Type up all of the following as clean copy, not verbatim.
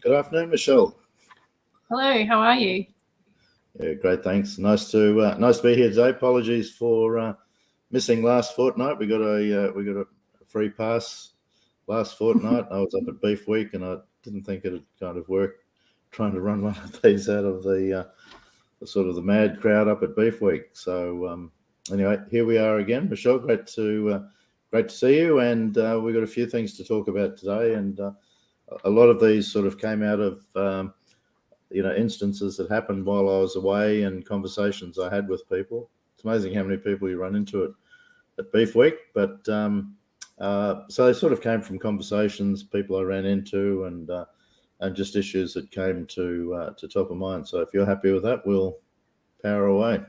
Good afternoon, Michelle. Hello, how are you? Yeah, great, thanks. Nice to be here today. Apologies for missing last fortnight. We got a free pass last fortnight. I was up at Beef Week, and I didn't think it'd kind of work trying to run one of these out of the sort of the mad crowd up at Beef Week. So anyway, here we are again, Michelle. Great to see you, and we've got a few things to talk about today, and a lot of these sort of came out of instances that happened while I was away and conversations I had with people. It's amazing how many people you run into at Beef Week, but so they sort of came from conversations, people I ran into, and just issues that came to top of mind. So if you're happy with that, we'll power away.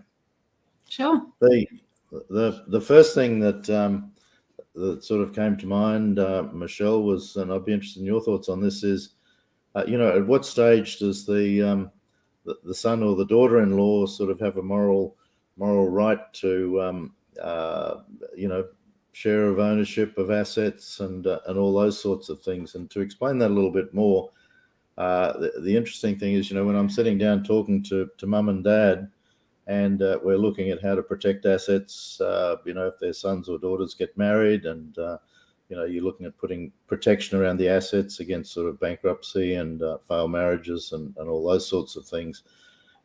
Sure. The first thing that sort of came to mind, Michelle, was, and I'd be interested in your thoughts on this, is at what stage does the son or the daughter-in-law sort of have a moral right to share of ownership of assets and all those sorts of things? And to explain that a little bit more, the interesting thing is, when I'm sitting down talking to mum and dad, and we're looking at how to protect assets, if their sons or daughters get married, and you're looking at putting protection around the assets against sort of bankruptcy and failed marriages and all those sorts of things.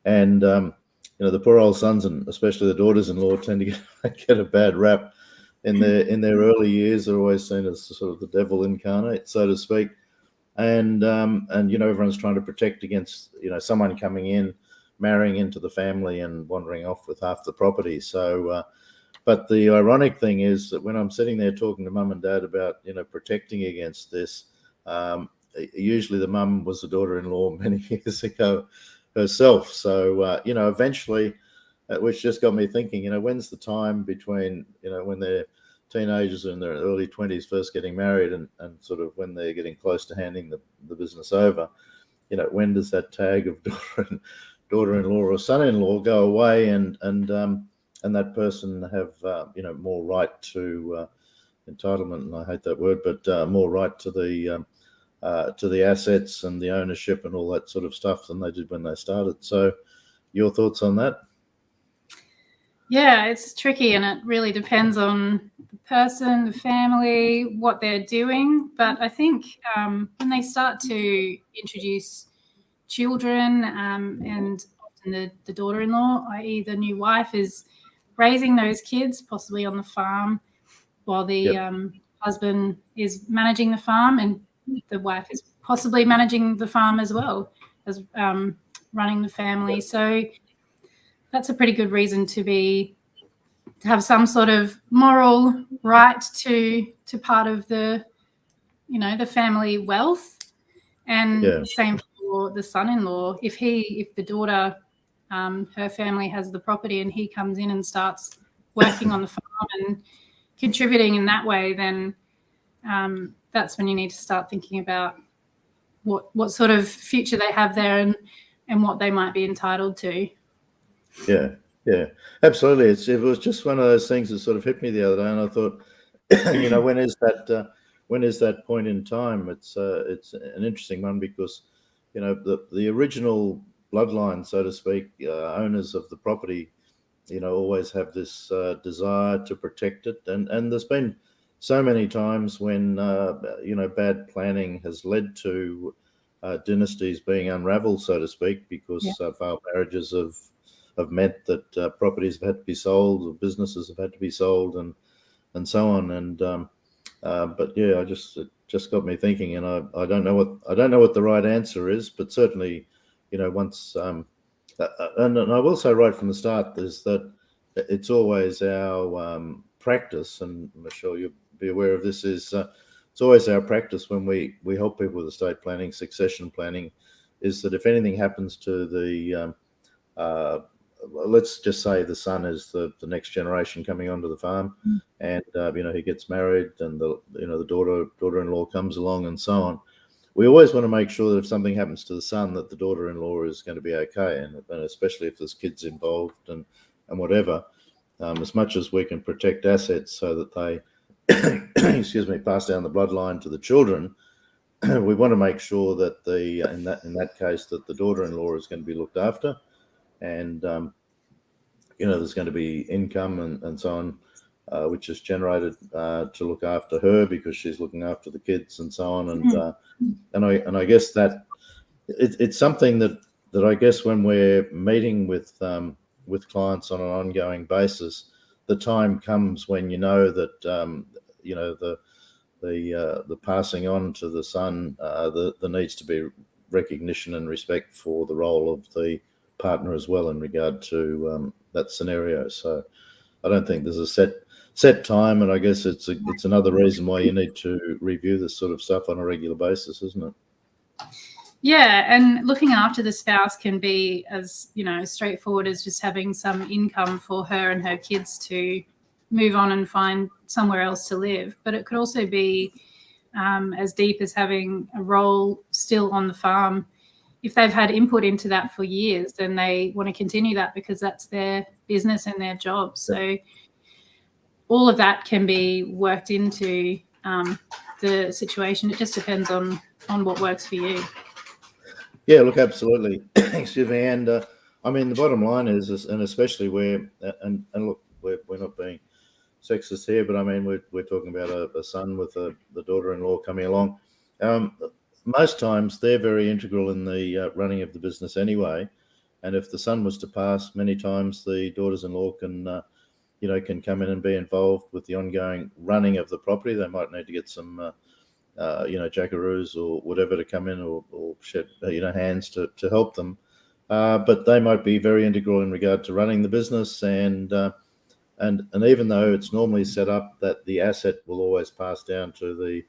And, the poor old sons and especially the daughters-in-law tend to get a bad rap in their early years. They're always seen as sort of the devil incarnate, so to speak. And everyone's trying to protect against, someone coming in, marrying into the family and wandering off with half the property. So, but the ironic thing is that when I'm sitting there talking to mum and dad about, protecting against this, usually the mum was the daughter-in-law many years ago herself. So, eventually, which just got me thinking, when's the time between, when they're teenagers in their early 20s first getting married and sort of when they're getting close to handing the business over, when does that tag of daughter-in-law or son-in-law go away and that person have more right to entitlement, and I hate that word, but more right to the assets and the ownership and all that sort of stuff than they did when they started. So your thoughts on that? Yeah, it's tricky, and it really depends on the person, the family, what they're doing. But I think when they start to introduce children, and often the daughter-in-law, i.e. the new wife, is raising those kids, possibly on the farm, while the husband is managing the farm, and the wife is possibly managing the farm as well as running the family. So that's a pretty good reason to have some sort of moral right to part of the family wealth. And same for the son-in-law. If the daughter, her family has the property and he comes in and starts working on the farm and contributing in that way, then that's when you need to start thinking about what sort of future they have there and what they might be entitled to. Yeah, absolutely. It was just one of those things that sort of hit me the other day, and I thought, when is that point in time? It's an interesting one because, the original bloodline, so to speak, owners of the property, always have this desire to protect it, and there's been so many times when bad planning has led to dynasties being unraveled, so to speak, because failed marriages have meant that properties have had to be sold, or businesses have had to be sold, and so on. And but yeah, it just got me thinking, and I don't know what the right answer is, but certainly, once and I will say right from the start is that it's always our practice, and Michelle, you'll be aware of this, is it's always our practice when we help people with estate planning, succession planning, is that if anything happens to the let's just say the son is the next generation coming onto the farm, and he gets married, and the daughter-in-law comes along, and so on. We always want to make sure that if something happens to the son, that the daughter-in-law is going to be okay, and especially if there's kids involved and whatever, as much as we can protect assets so that they, excuse me, pass down the bloodline to the children. we want to make sure that in that case that the daughter-in-law is going to be looked after, and there's going to be income and so on, which is generated to look after her because she's looking after the kids and so on, and I guess that it's something that I guess when we're meeting with clients on an ongoing basis, the time comes when that the passing on to the son, there needs to be recognition and respect for the role of the partner as well in regard to that scenario. So I don't think there's a set time, and I guess it's another reason why you need to review this sort of stuff on a regular basis, isn't it? Yeah, and looking after the spouse can be as straightforward as just having some income for her and her kids to move on and find somewhere else to live. But it could also be as deep as having a role still on the farm. If they've had input into that for years, then they want to continue that because that's their business and their job. So all of that can be worked into the situation. It just depends on what works for you. Yeah, look, absolutely. Excuse me. And I mean, the bottom line is, and especially where, and look, we're not being sexist here, but I mean, we're talking about a son with the daughter-in-law coming along. Most times they're very integral in the running of the business anyway. And if the son was to pass, many times the daughters-in-law can come in and be involved with the ongoing running of the property. They might need to get some jackaroos or whatever to come in or shed hands to help them, but they might be very integral in regard to running the business, and even though it's normally set up that the asset will always pass down to the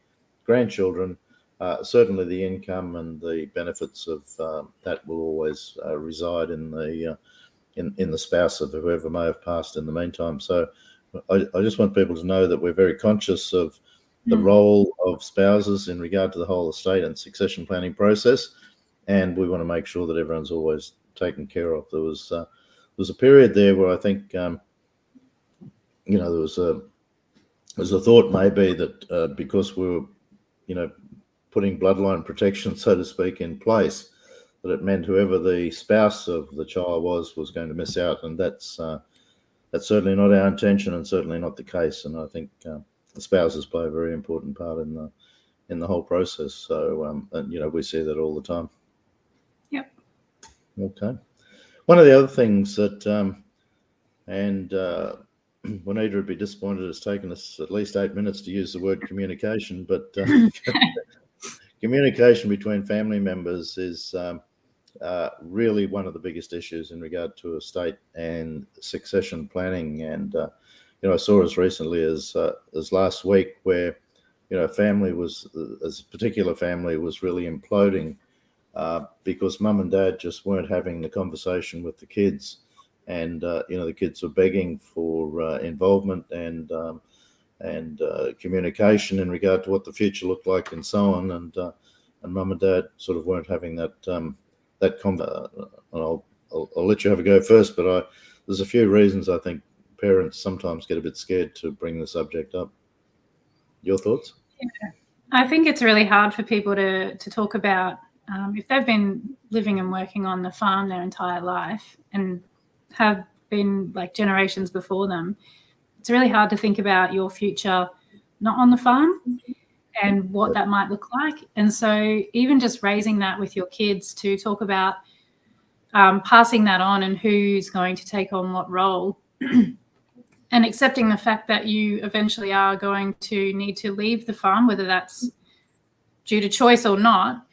grandchildren, certainly the income and the benefits of that will always reside in the spouse of whoever may have passed in the meantime. So I just want people to know that we're very conscious of the role of spouses in regard to the whole estate and succession planning process, and we want to make sure that everyone's always taken care of. There was a period there where I think there was a thought maybe that because we were putting bloodline protection, so to speak, in place, that it meant whoever the spouse of the child was going to miss out, and that's certainly not our intention and certainly not the case. And I think the spouses play a very important part in the whole process. So, and we see that all the time. Yep. Okay. One of the other things that, Juanita would be disappointed, it's taken us at least 8 minutes to use the word communication, but communication between family members is really one of the biggest issues in regard to estate and succession planning. And I saw as recently as last week where a particular family was really imploding because mum and dad just weren't having the conversation with the kids, and the kids were begging for involvement and communication in regard to what the future looked like and so on, and mum and dad sort of weren't having that I'll let you have a go first, but there's a few reasons I think parents sometimes get a bit scared to bring the subject up. Your thoughts? Yeah. I think it's really hard for people to talk about if they've been living and working on the farm their entire life and have been like generations before them. It's really hard to think about your future not on the farm and what that might look like. And so even just raising that with your kids to talk about passing that on and who's going to take on what role and accepting the fact that you eventually are going to need to leave the farm, whether that's due to choice or not,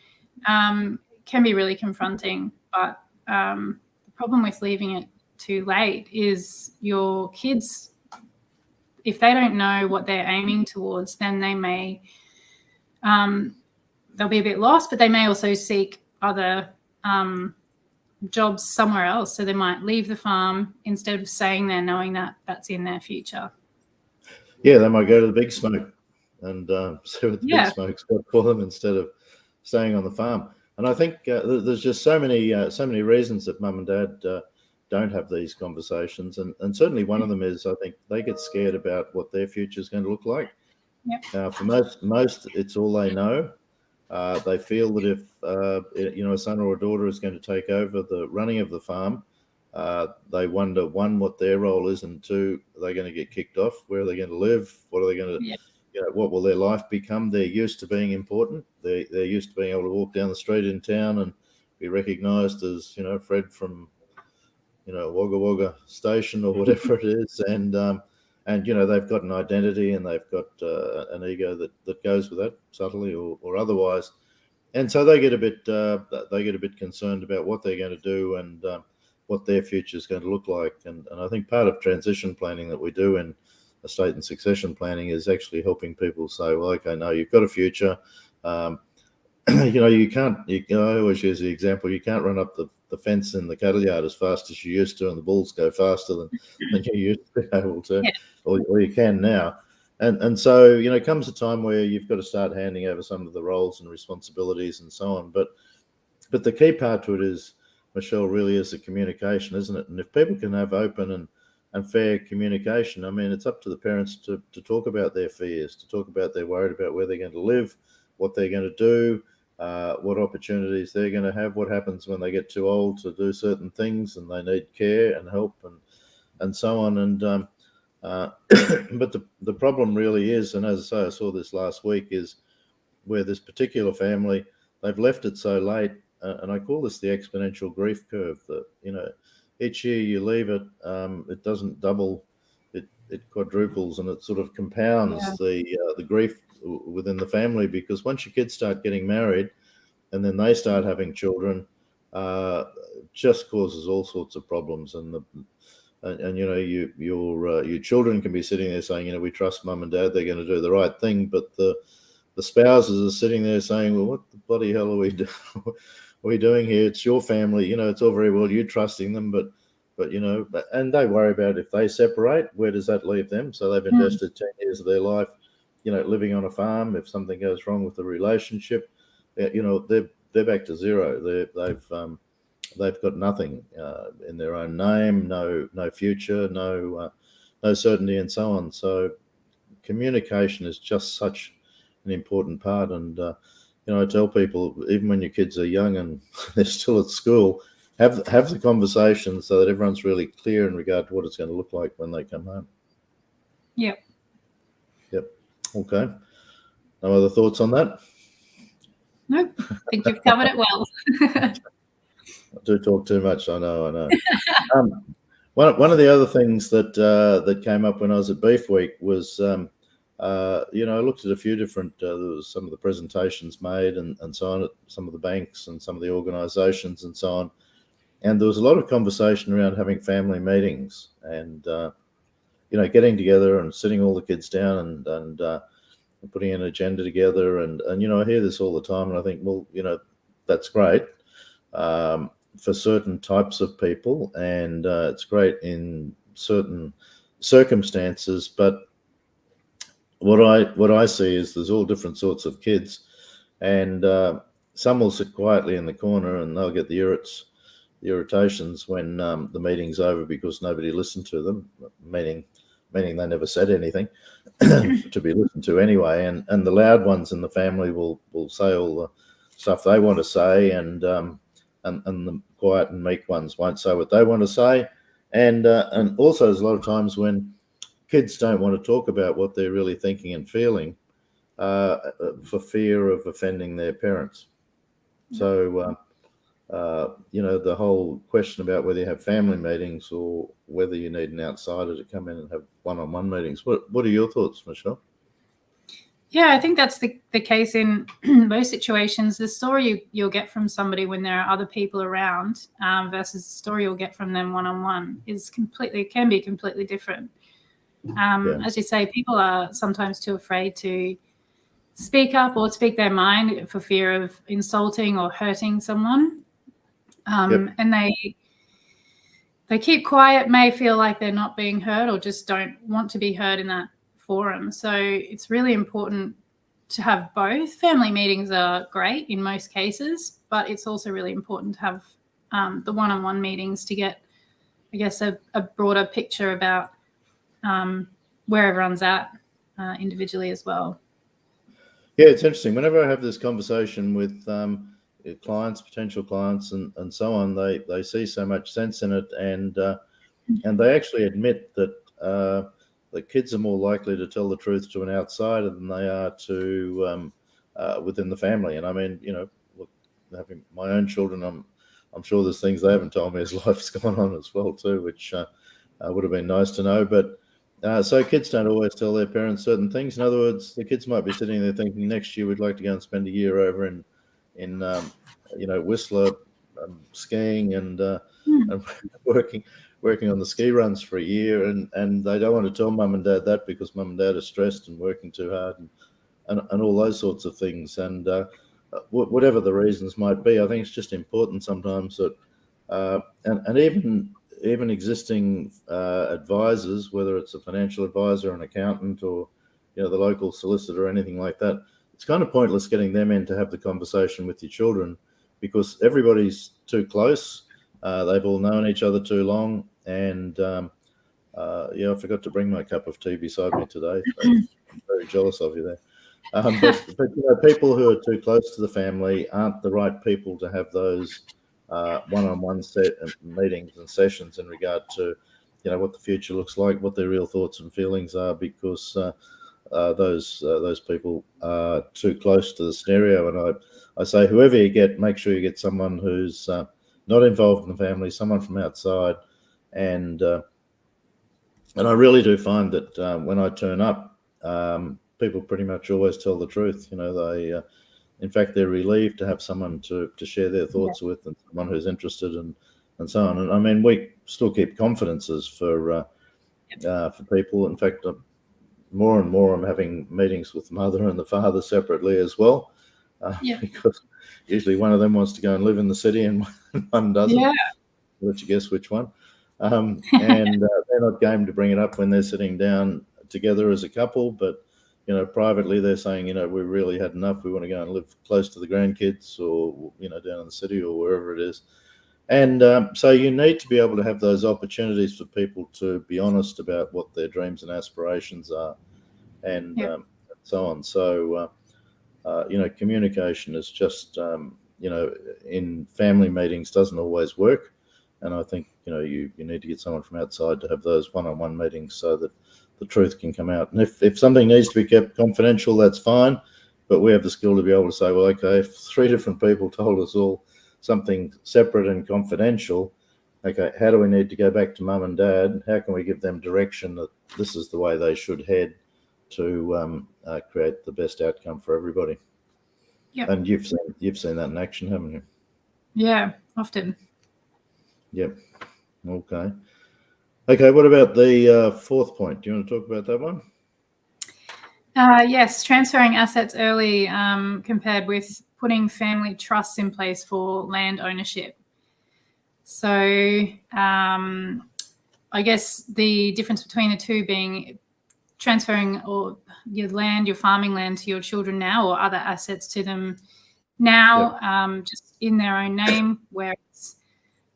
can be really confronting. But the problem with leaving it too late is your kids, if they don't know what they're aiming towards, then they may, they'll be a bit lost, but they may also seek other jobs somewhere else. So they might leave the farm instead of staying there knowing that that's in their future. Yeah, they might go to the big smoke and see what the big smoke's got for them instead of staying on the farm. And I think there's just so many reasons that mum and dad don't have these conversations. And certainly one of them is I think they get scared about what their future is going to look like. Yep. For most, it's all they know. They feel that if a son or a daughter is going to take over the running of the farm, they wonder, one, what their role is, and two, are they going to get kicked off? Where are they going to live? What are they going to, what will their life become? They're used to being important. They're used to being able to walk down the street in town and be recognised as, Fred from, Wagga Wagga Station or whatever it is, and they've got an identity, and they've got an ego that goes with that, subtly or otherwise, and so they get a bit concerned about what they're going to do and what their future is going to look like. And I think part of transition planning that we do in estate and succession planning is actually helping people say, well, okay, no, you've got a future. You can't. I always use the example: you can't run up the fence in the cattle yard as fast as you used to, and the bulls go faster than you used to be able to, or you can now. And so comes a time where you've got to start handing over some of the roles and responsibilities and so on. But the key part to it is, Michelle, really is the communication, isn't it? And if people can have open and fair communication, I mean, it's up to the parents to talk about their fears, to talk about they're worried about where they're going to live, what they're going to do, what opportunities they're going to have, what happens when they get too old to do certain things and they need care and help and so on. And but the problem really is, and as I say, I saw this last week, is where this particular family, they've left it so late, and I call this the exponential grief curve, that each year you leave it, it doesn't double, it quadruples, and it sort of compounds the grief within the family, because once your kids start getting married and then they start having children, just causes all sorts of problems. And your children can be sitting there saying, we trust mum and dad, they're going to do the right thing, but the spouses are sitting there saying, well, what the bloody hell are we doing here? It's your family, it's all very well you trusting them, but and they worry about if they separate, where does that leave them? So they've invested 10 years of their life, living on a farm. If something goes wrong with the relationship, they're back to zero. They've got nothing in their own name, no future, no certainty, and so on. So communication is just such an important part. And I tell people, even when your kids are young and they're still at school, have the conversation so that everyone's really clear in regard to what it's going to look like when they come home. Yep. Okay. No other thoughts on that? Nope. I think you've covered it well. I do talk too much. I know. One of the other things that came up when I was at Beef Week was, I looked at a few different, there was some of the presentations made and so on at some of the banks and some of the organisations and so on. And there was a lot of conversation around having family meetings and, getting together and sitting all the kids down and putting an agenda together. And I hear this all the time, and I think, well, that's great for certain types of people, and it's great in certain circumstances. But what I see is there's all different sorts of kids, and some will sit quietly in the corner and they'll get the irritations when the meeting's over because nobody listened to them, meaning they never said anything to be listened to anyway. And the loud ones in the family will say all the stuff they want to say, and the quiet and meek ones won't say what they want to say. And also there's a lot of times when kids don't want to talk about what they're really thinking and feeling for fear of offending their parents. So, the whole question about whether you have family meetings or whether you need an outsider to come in and have one-on-one meetings. What are your thoughts, Michelle? Yeah, I think that's the case in most situations. The story you'll get from somebody when there are other people around versus the story you'll get from them one-on-one can be completely different. As you say, people are sometimes too afraid to speak up or speak their mind for fear of insulting or hurting someone. And they keep quiet, may feel like they're not being heard or just don't want to be heard in that forum. So it's really important to have both. Family meetings are great in most cases, but it's also really important to have the one-on-one meetings to get, I guess, a broader picture about where everyone's at individually as well. Yeah, it's interesting. Whenever I have this conversation with clients, potential clients, and so on, they see so much sense in it, and they actually admit that the kids are more likely to tell the truth to an outsider than they are to within the family. And I mean, look, having my own children, I'm sure there's things they haven't told me as life's gone on as well too, which would have been nice to know. But so kids don't always tell their parents certain things. In other words, the kids might be sitting there thinking, next year we'd like to go and spend a year over in Whistler, skiing and working on the ski runs for a year, and they don't want to tell mum and dad that because mum and dad are stressed and working too hard and all those sorts of things. And whatever the reasons might be, I think it's just important sometimes that and even existing advisors, whether it's a financial advisor, an accountant, or the local solicitor or anything like that, it's kind of pointless getting them in to have the conversation with your children because everybody's too close. They've all known each other too long, and I forgot to bring my cup of tea beside me today. So I'm very jealous of you there. But people who are too close to the family aren't the right people to have those one-on-one meetings and sessions in regard to what the future looks like, what their real thoughts and feelings are, because those people are too close to the scenario. And I say, whoever you get, make sure you get someone who's not involved in the family, someone from outside. And I really do find that when I turn up, people pretty much always tell the truth. They, in fact, they're relieved to have someone to share their thoughts with, and someone who's interested and so on. And I mean, we still keep confidences for people. In fact, more and more I'm having meetings with the mother and the father separately as well, because usually one of them wants to go and live in the city and one doesn't. Yeah. I'll let you guess which one. And they're not game to bring it up when they're sitting down together as a couple, but privately they're saying, we really had enough. We want to go and live close to the grandkids, or down in the city or wherever it is. And so you need to be able to have those opportunities for people to be honest about what their dreams and aspirations are, and so on. So communication is just in family meetings doesn't always work, and I think you need to get someone from outside to have those one-on-one meetings so that the truth can come out. And if something needs to be kept confidential, that's fine, but we have the skill to be able to say, well, okay, if 3 different people told us all something separate and confidential, okay, how do we need to go back to mum and dad? How can we give them direction that this is the way they should head to create the best outcome for everybody? Yep. And you've seen that in action, haven't you? Yeah, often. Yep. Okay, what about the 4th point? Do you want to talk about that one? Yes, transferring assets early compared with putting family trusts in place for land ownership. So I guess the difference between the two being transferring your farming land to your children now, or other assets to them now, just in their own name, where it's,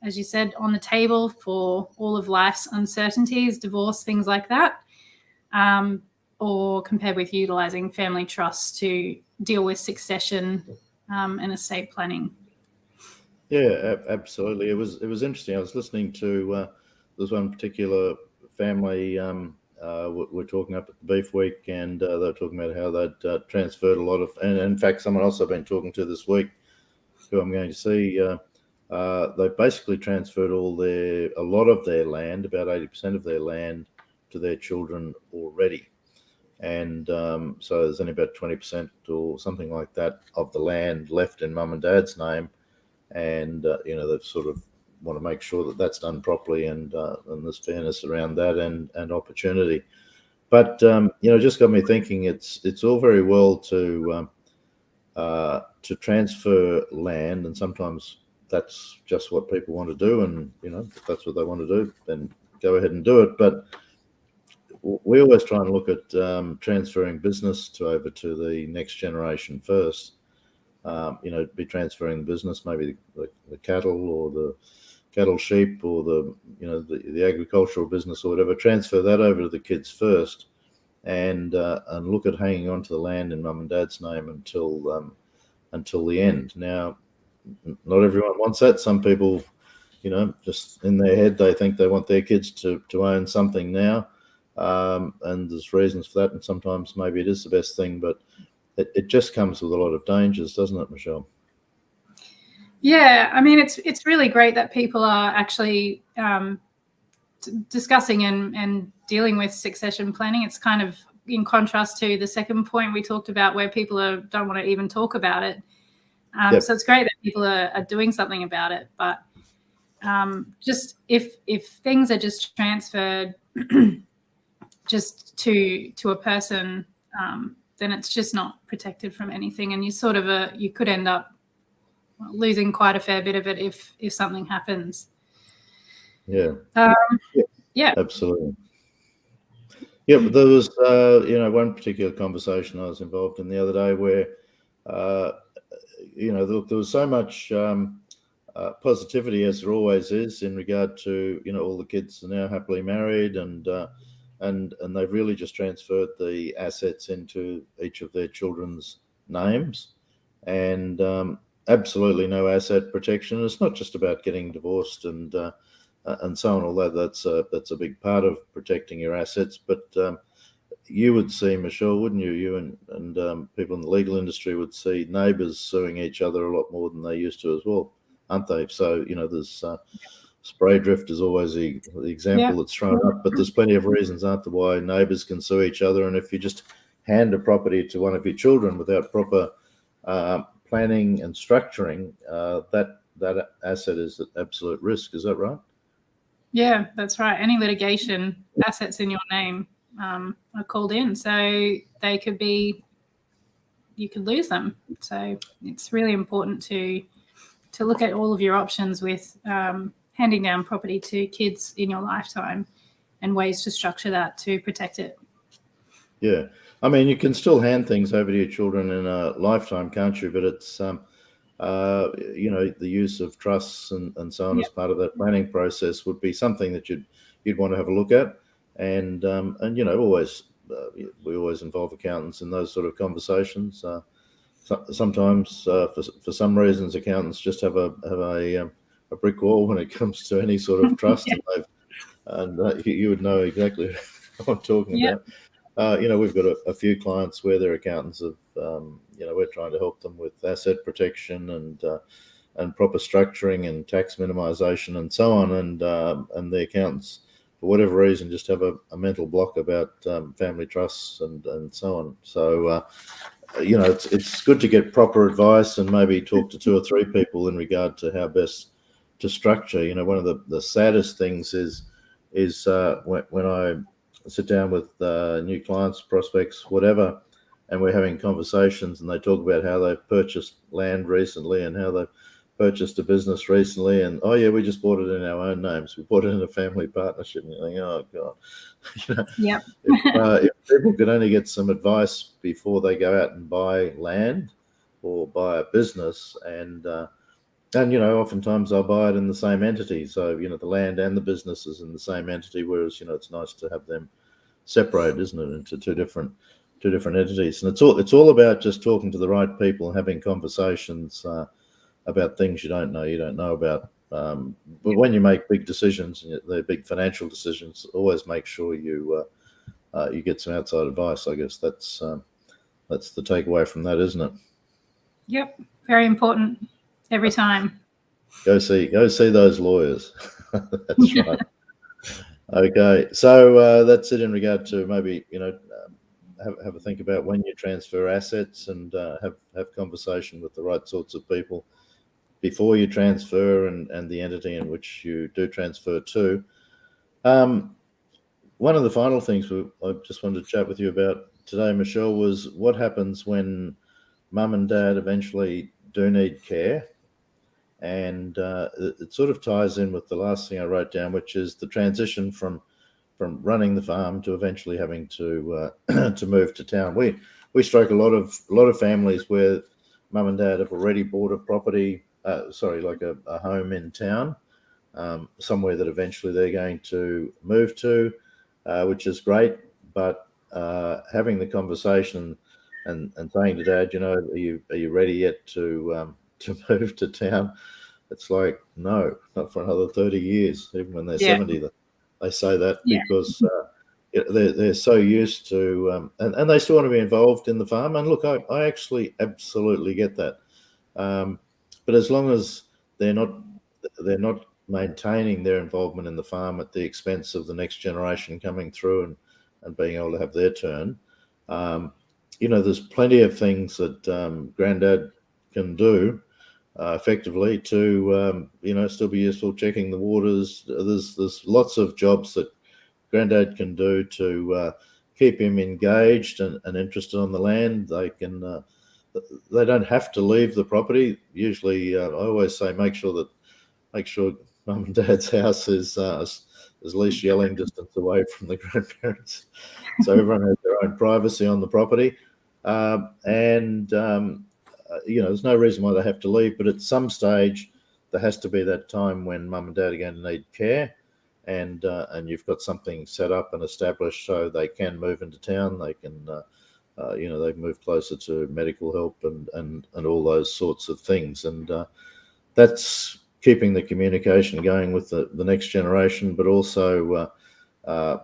as you said, on the table for all of life's uncertainties, divorce, things like that, or compared with utilising family trusts to deal with succession and estate planning. Yeah, absolutely. It was interesting. I was listening to there's one particular family we're talking up at the Beef Week, and they were talking about how they'd transferred a lot of, and in fact, someone else I've been talking to this week, who I'm going to see, they basically transferred a lot of their land, about 80% of their land, to their children already. And so there's only about 20% or something like that of the land left in mum and dad's name. And, they sort of want to make sure that that's done properly, and there's fairness around that and opportunity. But, it just got me thinking, it's all very well to transfer land, and sometimes that's just what people want to do, and if that's what they want to do, then go ahead and do it. But we always try and look at transferring business over to the next generation first. Be transferring the business, maybe the cattle or the cattle sheep, or the agricultural business or whatever. Transfer that over to the kids first, and look at hanging on to the land in mum and dad's name until the end. Now, not everyone wants that. Some people, just in their head, they think they want their kids to own something now, and there's reasons for that. And sometimes maybe it is the best thing, but it just comes with a lot of dangers, doesn't it, Michelle? Yeah, I mean, it's really great that people are actually discussing and dealing with succession planning. It's kind of in contrast to the second point we talked about, where people don't want to even talk about it. Yep. So it's great that people are doing something about it. But just if things are just transferred just to a person, then it's just not protected from anything, and you could end up losing quite a fair bit of it if something happens. Yeah. Yeah. Absolutely. Yeah, but there was one particular conversation I was involved in the other day where there was so much positivity, as there always is, in regard to all the kids are now happily married, and they've really just transferred the assets into each of their children's names, and absolutely no asset protection. It's not just about getting divorced and so on, although that's a big part of protecting your assets. But you would see, Michelle, wouldn't you? You and people in the legal industry would see neighbours suing each other a lot more than they used to as well, aren't they? So there's spray drift is always the example that's thrown up, but there's plenty of reasons, aren't there, why neighbours can sue each other. And if you just hand a property to one of your children without proper planning and structuring, that asset is at absolute risk. Is that right? Yeah, that's right. Any litigation, assets in your name are called in, so you could lose them. So it's really important to look at all of your options with handing down property to kids in your lifetime, and ways to structure that to protect it. Yeah, I mean, you can still hand things over to your children in a lifetime, can't you? But it's the use of trusts and so on as part of that planning process would be something that you'd want to have a look at, and always we always involve accountants in those sort of conversations. Sometimes for some reasons, accountants just have a brick wall when it comes to any sort of trust, and you would know exactly what I'm talking about. We've got a few clients where their accountants have, we're trying to help them with asset protection and proper structuring and tax minimisation and so on, and the accountants, for whatever reason, just have a mental block about family trusts and so on. So it's good to get proper advice and maybe talk to 2 or 3 people in regard to how best to structure. One of the saddest things is when I sit down with new clients, prospects, whatever, and we're having conversations, and they talk about how they've purchased land recently and how they've purchased a business recently, and we just bought it in our own names. We bought it in a family partnership. And you think, oh God, if people could only get some advice before they go out and buy land or buy a business, and oftentimes they'll buy it in the same entity. So the land and the business is in the same entity, whereas it's nice to have them separated, isn't it, into two different entities. And it's all about just talking to the right people and having conversations about things you don't know about. But when you make big decisions, they're big financial decisions, always make sure you get some outside advice. I guess that's the takeaway from that, isn't it? Yep, very important every time. Go see those lawyers. That's right. Okay, so that's it in regard to maybe have a think about when you transfer assets, and have conversation with the right sorts of people before you transfer, and the entity in which you do transfer to. One of the final things I just wanted to chat with you about today, Michelle, was what happens when mum and dad eventually do need care. And it sort of ties in with the last thing I wrote down, which is the transition from running the farm to eventually having to to move to town. We strike a lot of families where mum and dad have already bought a property, like a home in town, somewhere that eventually they're going to move to, which is great. But having the conversation and saying to Dad, are you ready yet to move to town? It's like, no, not for another 30 years. Even when they're 70, they say that because they're so used to, and they still want to be involved in the farm. And look, I actually absolutely get that. But as long as they're not maintaining their involvement in the farm at the expense of the next generation coming through and being able to have their turn, there's plenty of things that Granddad can do effectively to still be useful, checking the waters. There's lots of jobs that Granddad can do to keep him engaged and interested on the land. They don't have to leave the property. Usually, I always say make sure Mum and Dad's house is at least yelling distance away from the grandparents, so everyone has their own privacy on the property. There's no reason why they have to leave, but at some stage there has to be that time when Mum and Dad are going to need care, and you've got something set up and established so they can move into town. They can, they've moved closer to medical help and all those sorts of things, and that's keeping the communication going with the next generation, but also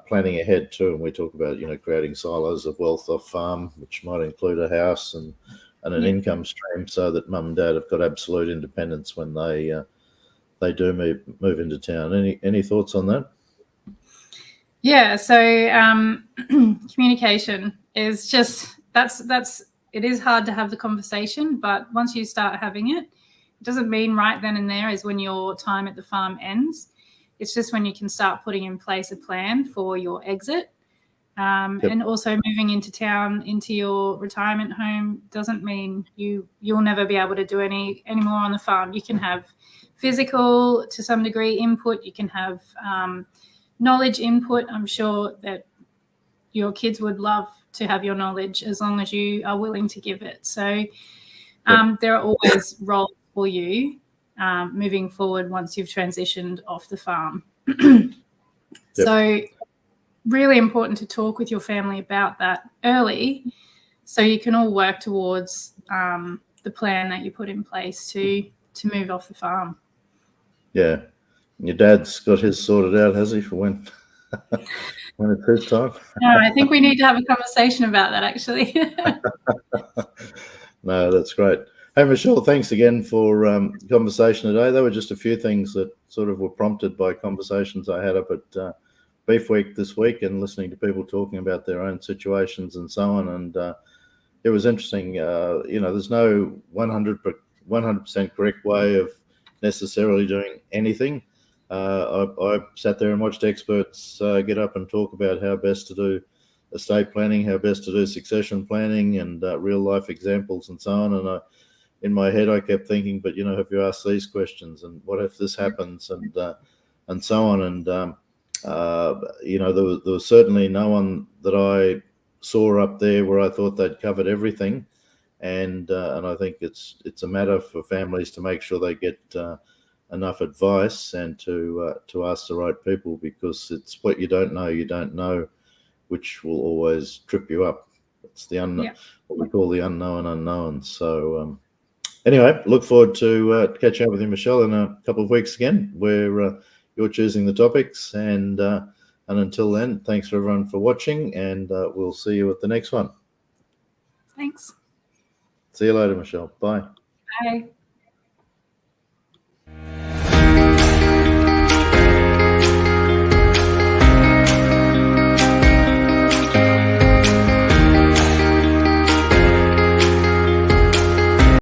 planning ahead too. And we talk about creating silos of wealth off farm, which might include a house and an income stream, so that Mum and Dad have got absolute independence when they do move into town. Any thoughts on that? Yeah. So communication is just it is hard to have the conversation, but once you start having it, it doesn't mean right then and there is when your time at the farm ends. It's just when you can start putting in place a plan for your exit. And also moving into town, into your retirement home, doesn't mean you'll never be able to do any more on the farm. You can have physical, to some degree, input. You can have knowledge input. I'm sure that your kids would love to have your knowledge as long as you are willing to give it. So there are always roles for you moving forward once you've transitioned off the farm. So really important to talk with your family about that early, so you can all work towards the plan that you put in place to move off the farm. Yeah. Your dad's got his sorted out, has he, for when it's his time? No, I think we need to have a conversation about that, actually. No, that's great. Hey, Michelle, thanks again for conversation today. There were just a few things that sort of were prompted by conversations I had up at Beef Week this week and listening to people talking about their own situations and so on. And it was interesting. There's no 100% correct way of necessarily doing anything. I sat there and watched experts get up and talk about how best to do estate planning, how best to do succession planning, and real life examples and so on. And in my head, I kept thinking, but have you asked these questions, and what if this happens, and so on. And there was certainly no one that I saw up there where I thought they'd covered everything. And I think it's a matter for families to make sure they get enough advice and to ask the right people, because it's what you don't know, which will always trip you up. It's the what we call the unknown unknowns. So anyway, look forward to catching up with you, Michelle, in a couple of weeks again, where you're choosing the topics. And until then, thanks for everyone for watching, and we'll see you at the next one. Thanks. See you later, Michelle. Bye. Bye.